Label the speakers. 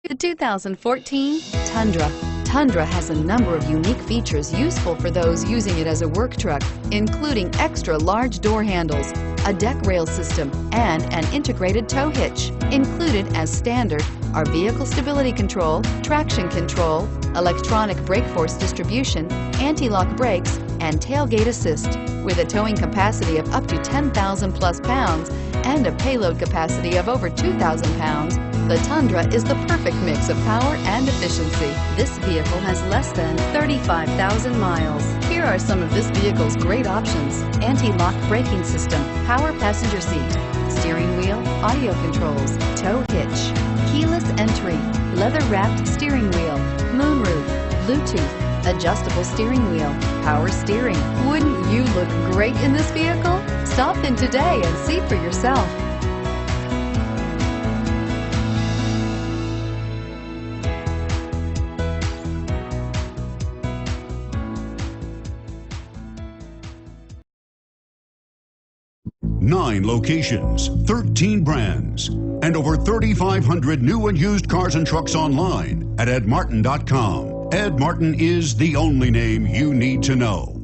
Speaker 1: The 2014 Tundra. Tundra has a number of unique features useful for those using it as a work truck, including extra large door handles, a deck rail system, and an integrated tow hitch. Included as standard are vehicle stability control, traction control, electronic brake force distribution, anti-lock brakes, and tailgate assist. With a towing capacity of up to 10,000 plus pounds and a payload capacity of over 2,000 pounds, the Tundra is the perfect mix of power and efficiency. This vehicle has less than 35,000 miles. Here are some of this vehicle's great options: anti-lock braking system, power passenger seat, steering wheel audio controls, tow hitch, keyless entry, leather-wrapped steering wheel, moonroof, Bluetooth, adjustable steering wheel, power steering. Wouldn't you look great in this vehicle? Stop in today and see for yourself.
Speaker 2: Nine locations, 13 brands, and over 3,500 new and used cars and trucks online at edmartin.com. Ed Martin is the only name you need to know.